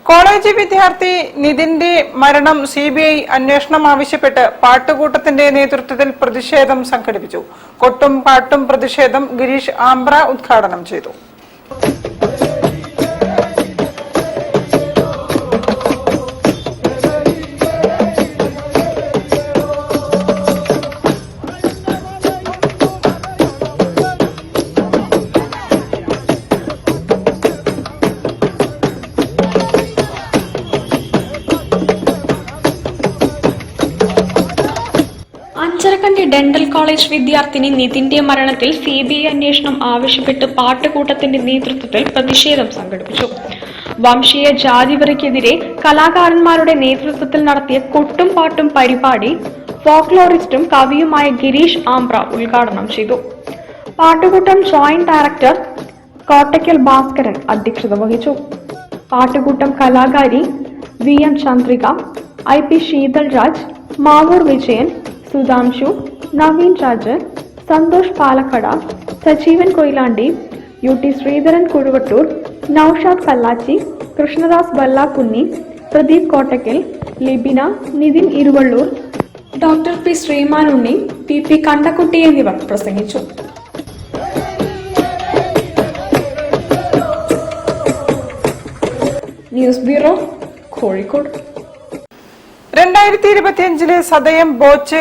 College വിദ്യാർത്ഥി നിതിന്റെ മരണം CBI അന്വേഷണം ആവശ്യപ്പെട്ട് പാട്ടുകൂട്ടത്തിന്റെ നേതൃത്വത്തിൽ പ്രതിഷേധം സംഘടിപ്പിച്ചു. കൊട്ടും പാട്ടും പ്രതിഷേധം ഗിരീഷ് ആംബ്ര ഉദ്ഘാടനം ചെയ്തു. അഞ്ചരക്കണ്ടി ഡെന്റൽ കോളേജ് വിദ്യാർത്ഥിനി നിതിന്റെ മരണത്തിൽ സിബിഐ അന്വേഷണം ആവശ്യപ്പെട്ട് പാട്ടുകൂട്ടത്തിന്റെ നേതൃത്വത്തിൽ പ്രതിഷേധം സംഘടിപ്പിച്ചു. വംശീയ ജാതിവെറിക്കെതിരെ കലാകാരന്മാരുടെ നേതൃത്വത്തിൽ നടത്തിയ കൊട്ടും പാട്ടും പരിപാടി ഫോക്ലോറിസ്റ്റും കവിയുമായ ഗിരീഷ് ആംബ്ര ഉദ്ഘാടനം ചെയ്തു. പാട്ടുകൂട്ടം ജോയിന്റ് ഡയറക്ടർ കോട്ടയ്ക്കൽ ഭാസ്കരൻ അധ്യക്ഷത വഹിച്ചു. പാട്ടുകൂട്ടം കലാകാരി VM Chandrika, IP Sheethal Raj, Mavoor Vijayan, Sudhamshu, Naveen Raj, Santhosh Palakkada, Sajeevan Koyilandy, UT Sreedharan Kuzhuvattoor, Noushad Kallachi, Krishnadas Ballakkunni, Pradeep Kottakkal, Libina, Nithin Iruvalloor, doctor P Sreeman Unni, PP Kandakkutty എന്നിവർ പ്രസംഗിച്ചു. News bureau, Kozhikode. 2025 സദയം ബോച്ചെ